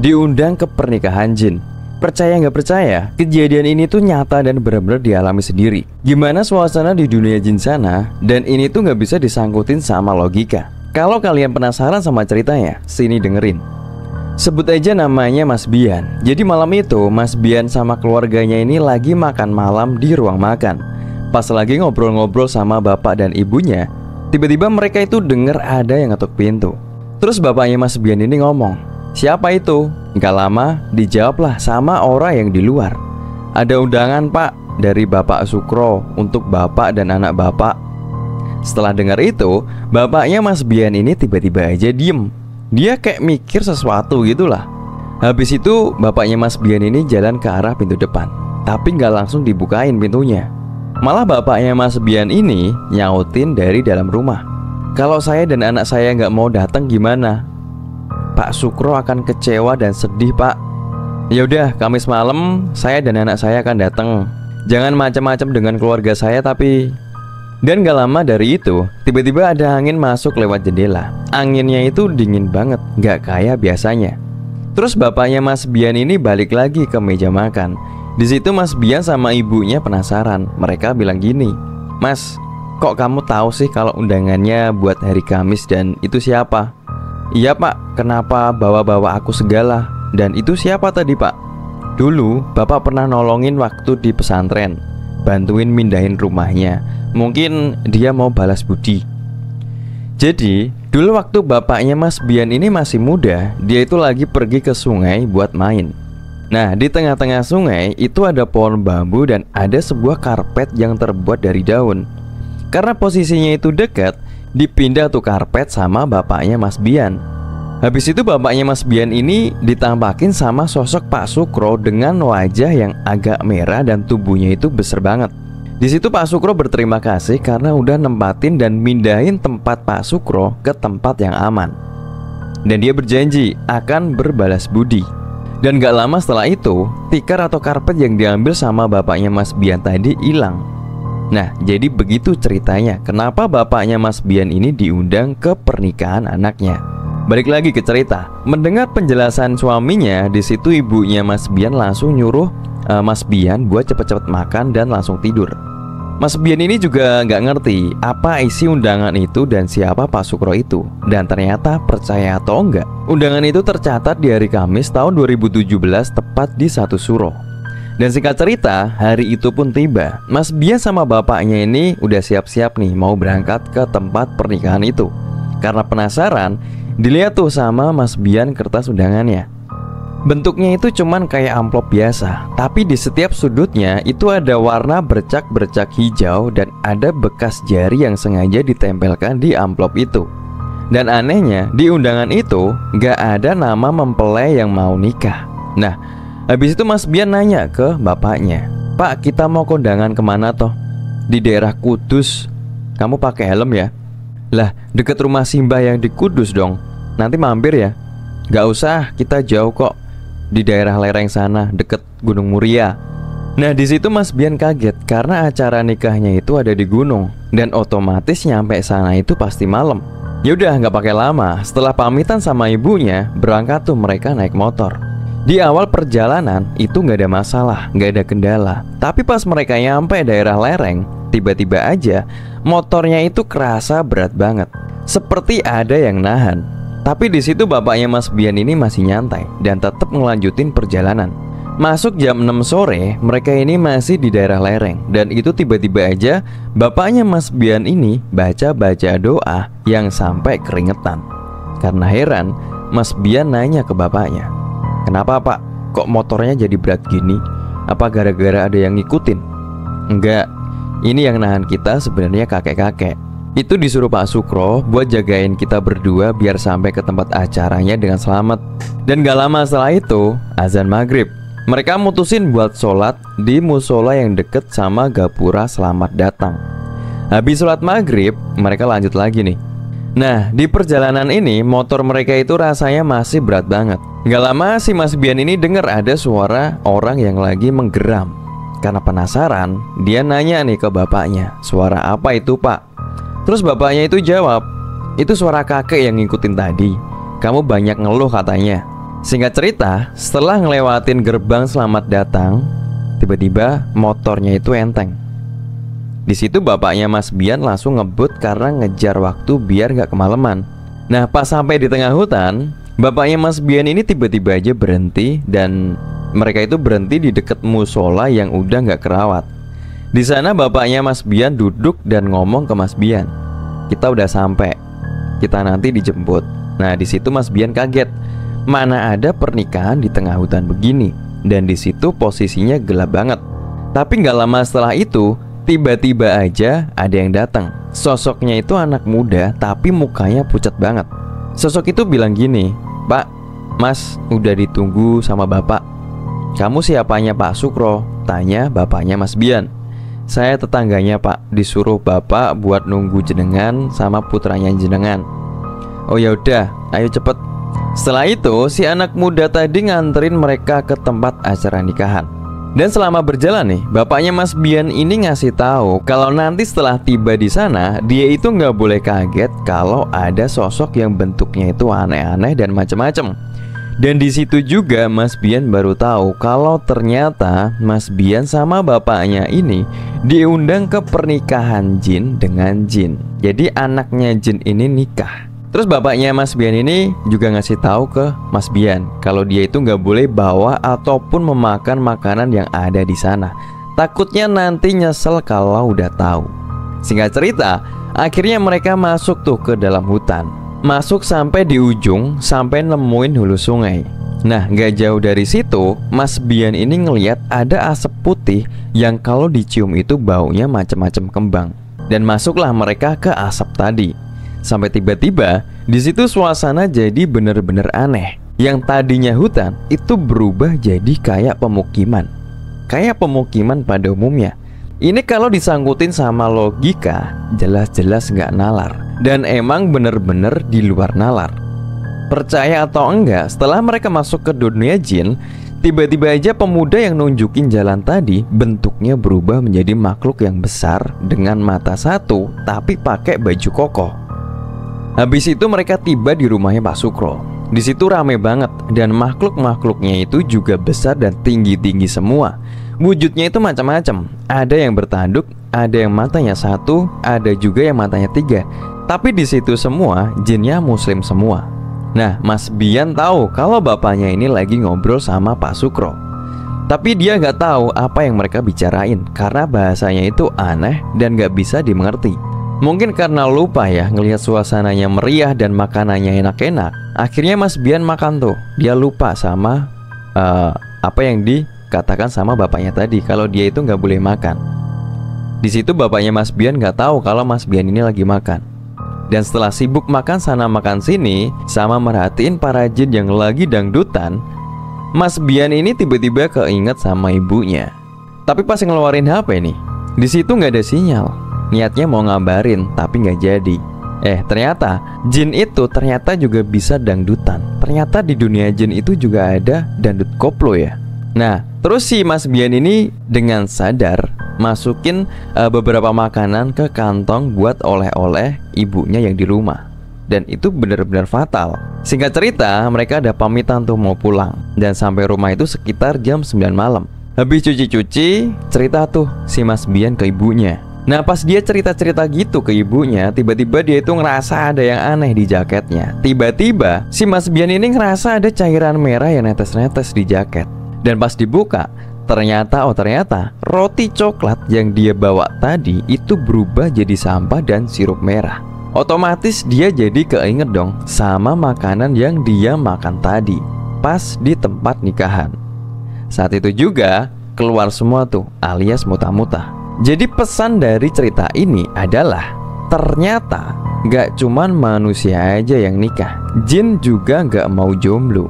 diundang ke pernikahan jin. Percaya nggak percaya, kejadian ini tuh nyata dan benar-benar dialami sendiri. Gimana suasana di dunia jin sana, dan ini tuh nggak bisa disangkutin sama logika. Kalau kalian penasaran sama ceritanya, sini dengerin. Sebut aja namanya Mas Bian. Jadi malam itu Mas Bian sama keluarganya ini lagi makan malam di ruang makan. Pas lagi ngobrol-ngobrol sama bapak dan ibunya, tiba-tiba mereka itu dengar ada yang ngetuk pintu. Terus bapaknya Mas Bian ini ngomong, "Siapa itu?" Gak lama dijawablah sama orang yang di luar. "Ada undangan pak dari Bapak Sukro untuk bapak dan anak bapak." Setelah dengar itu, bapaknya Mas Bian ini tiba-tiba aja diem. Dia kayak mikir sesuatu gitulah. Habis itu bapaknya Mas Bian ini jalan ke arah pintu depan, tapi gak langsung dibukain pintunya. Malah bapaknya Mas Bian ini nyautin dari dalam rumah, "Kalau saya dan anak saya gak mau datang gimana? Pak Sukro akan kecewa dan sedih pak. Ya udah, Kamis malam saya dan anak saya akan datang. Jangan macam-macam dengan keluarga saya tapi..." Dan gak lama dari itu, tiba-tiba ada angin masuk lewat jendela. Anginnya itu dingin banget, gak kayak biasanya. Terus bapaknya Mas Bian ini balik lagi ke meja makan. Di situ Mas Bian sama ibunya penasaran. Mereka bilang gini, "Mas, kok kamu tahu sih kalau undangannya buat hari Kamis dan itu siapa?" "Iya pak, kenapa bawa-bawa aku segala? Dan itu siapa tadi pak?" "Dulu bapak pernah nolongin waktu di pesantren, bantuin mindahin rumahnya. Mungkin dia mau balas budi." Jadi dulu waktu bapaknya Mas Bian ini masih muda, dia itu lagi pergi ke sungai buat main. Nah, di tengah-tengah sungai itu ada pohon bambu dan ada sebuah karpet yang terbuat dari daun. Karena posisinya itu dekat, dipindah tuh karpet sama bapaknya Mas Bian. Habis itu bapaknya Mas Bian ini ditampakin sama sosok Pak Sukro dengan wajah yang agak merah dan tubuhnya itu besar banget. Di situ Pak Sukro berterima kasih karena udah nempatin dan mindahin tempat Pak Sukro ke tempat yang aman. Dan dia berjanji akan berbalas budi. Dan gak lama setelah itu, tikar atau karpet yang diambil sama bapaknya Mas Bian tadi hilang. Nah, jadi begitu ceritanya kenapa bapaknya Mas Bian ini diundang ke pernikahan anaknya. Balik lagi ke cerita. Mendengar penjelasan suaminya, di situ ibunya Mas Bian langsung nyuruh Mas Bian buat cepet-cepet makan dan langsung tidur. Mas Bian ini juga nggak ngerti apa isi undangan itu dan siapa Pak Sukro itu. Dan ternyata percaya atau enggak, undangan itu tercatat di hari Kamis tahun 2017 tepat di 1 Suro. Dan singkat cerita, hari itu pun tiba. Mas Bian sama bapaknya ini udah siap-siap nih mau berangkat ke tempat pernikahan itu. Karena penasaran, dilihat tuh sama Mas Bian kertas undangannya. Bentuknya itu cuman kayak amplop biasa, tapi di setiap sudutnya itu ada warna bercak-bercak hijau dan ada bekas jari yang sengaja ditempelkan di amplop itu. Dan anehnya, di undangan itu gak ada nama mempelai yang mau nikah. Nah, habis itu Mas Bian nanya ke bapaknya, "Pak, kita mau kondangan kemana toh?" "Di daerah Kudus." "Kamu pakai helm ya?" "Lah, deket rumah Simbah yang di Kudus dong. Nanti mampir ya?" "Gak usah, kita jauh kok. Di daerah lereng sana, deket Gunung Muria." Nah, di situ Mas Bian kaget karena acara nikahnya itu ada di gunung dan otomatis nyampe sana itu pasti malam. Ya udah, nggak pakai lama. Setelah pamitan sama ibunya, berangkat tuh mereka naik motor. Di awal perjalanan itu nggak ada masalah, nggak ada kendala. Tapi pas mereka nyampe daerah lereng, tiba-tiba aja motornya itu kerasa berat banget, seperti ada yang nahan. Tapi di situ bapaknya Mas Bian ini masih nyantai dan tetap ngelanjutin perjalanan. Masuk jam 6 sore, mereka ini masih di daerah lereng. Dan itu tiba-tiba aja bapaknya Mas Bian ini baca-baca doa yang sampai keringetan. Karena heran, Mas Bian nanya ke bapaknya, "Kenapa pak, kok motornya jadi berat gini? Apa gara-gara ada yang ngikutin?" "Enggak, ini yang nahan kita sebenarnya kakek-kakek. Itu disuruh Pak Sukro buat jagain kita berdua biar sampai ke tempat acaranya dengan selamat." Dan gak lama setelah itu, azan maghrib. Mereka mutusin buat sholat di musola yang deket sama gapura selamat datang. Habis sholat maghrib, mereka lanjut lagi nih. Nah, di perjalanan ini motor mereka itu rasanya masih berat banget. Gak lama si Mas Bian ini dengar ada suara orang yang lagi menggeram. Karena penasaran, dia nanya nih ke bapaknya, "Suara apa itu pak?" Terus bapaknya itu jawab, "Itu suara kakek yang ngikutin tadi. Kamu banyak ngeluh katanya." Singkat cerita, setelah ngelewatin gerbang selamat datang, tiba-tiba motornya itu enteng. Di situ bapaknya Mas Bian langsung ngebut karena ngejar waktu biar gak kemalaman. Nah, pas sampai di tengah hutan, bapaknya Mas Bian ini tiba-tiba aja berhenti, dan mereka itu berhenti di dekat musola yang udah gak kerawat. Di sana bapaknya Mas Bian duduk dan ngomong ke Mas Bian, "Kita udah sampai, kita nanti dijemput." Nah, di situ Mas Bian kaget. Mana ada pernikahan di tengah hutan begini, dan di situ posisinya gelap banget. Tapi gak lama setelah itu, tiba-tiba aja ada yang datang. Sosoknya itu anak muda tapi mukanya pucat banget. Sosok itu bilang gini, "Pak, Mas udah ditunggu sama bapak." "Kamu siapanya Pak Sukro?" tanya bapaknya Mas Bian. "Saya tetangganya Pak, disuruh bapak buat nunggu jenengan sama putranya jenengan." "Oh ya udah, ayo cepet." Setelah itu si anak muda tadi nganterin mereka ke tempat acara nikahan. Dan selama berjalan nih, bapaknya Mas Bian ini ngasih tahu kalau nanti setelah tiba di sana, dia itu nggak boleh kaget kalau ada sosok yang bentuknya itu aneh-aneh dan macam-macam. Dan di situ juga Mas Bian baru tahu kalau ternyata Mas Bian sama bapaknya ini diundang ke pernikahan jin dengan jin. Jadi anaknya jin ini nikah. Terus bapaknya Mas Bian ini juga ngasih tahu ke Mas Bian kalau dia itu nggak boleh bawa ataupun memakan makanan yang ada di sana. Takutnya nanti nyesel kalau udah tahu. Singkat cerita, akhirnya mereka masuk tuh ke dalam hutan. Masuk sampai di ujung, sampai nemuin hulu sungai. Nah, nggak jauh dari situ, Mas Bian ini ngeliat ada asap putih yang kalau dicium itu baunya macam-macam kembang. Dan masuklah mereka ke asap tadi. Sampai tiba-tiba di situ suasana jadi bener-bener aneh. Yang tadinya hutan itu berubah jadi kayak pemukiman. Kayak pemukiman pada umumnya. Ini kalau disangkutin sama logika, jelas-jelas nggak nalar. Dan emang bener-bener di luar nalar. Percaya atau enggak, setelah mereka masuk ke dunia jin, tiba-tiba aja pemuda yang nunjukin jalan tadi bentuknya berubah menjadi makhluk yang besar dengan mata satu tapi pakai baju kokoh. Habis itu mereka tiba di rumahnya Pak Sukro. Di situ rame banget dan makhluk-makhluknya itu juga besar dan tinggi-tinggi semua. Wujudnya itu macam-macam. Ada yang bertanduk, ada yang matanya satu, ada juga yang matanya tiga. Tapi di situ semua jinnya muslim semua. Nah, Mas Bian tahu kalau bapaknya ini lagi ngobrol sama Pak Sukro. Tapi dia nggak tahu apa yang mereka bicarain karena bahasanya itu aneh dan nggak bisa dimengerti. Mungkin karena lupa ya ngelihat suasananya meriah dan makanannya enak-enak. Akhirnya Mas Bian makan tuh. Dia lupa sama apa yang dikatakan sama bapaknya tadi, kalau dia itu nggak boleh makan. Di situ bapaknya Mas Bian nggak tahu kalau Mas Bian ini lagi makan. Dan setelah sibuk makan sana makan sini sama merhatiin para jin yang lagi dangdutan, Mas Bian ini tiba-tiba keinget sama ibunya. Tapi pas ngeluarin HP nih, di situ nggak ada sinyal. Niatnya mau ngabarin tapi nggak jadi. Ternyata jin itu ternyata juga bisa dangdutan. Ternyata di dunia jin itu juga ada dangdut koplo ya. Nah, terus si Mas Bian ini dengan sadar masukin beberapa makanan ke kantong buat oleh-oleh ibunya yang di rumah. Dan itu benar-benar fatal. Singkat cerita, mereka ada pamitan tuh mau pulang. Dan sampai rumah itu sekitar jam 9 malam. Habis cuci-cuci, cerita tuh si Mas Bian ke ibunya. Nah, pas dia cerita-cerita gitu ke ibunya, tiba-tiba dia itu ngerasa ada yang aneh di jaketnya. Tiba-tiba si Mas Bian ini ngerasa ada cairan merah yang netes-netes di jaket. Dan pas dibuka, ternyata roti coklat yang dia bawa tadi itu berubah jadi sampah dan sirup merah. Otomatis dia jadi keinget dong sama makanan yang dia makan tadi pas di tempat nikahan. Saat itu juga keluar semua tuh alias muta-muta. Jadi pesan dari cerita ini adalah ternyata gak cuman manusia aja yang nikah, jin juga gak mau jomblo.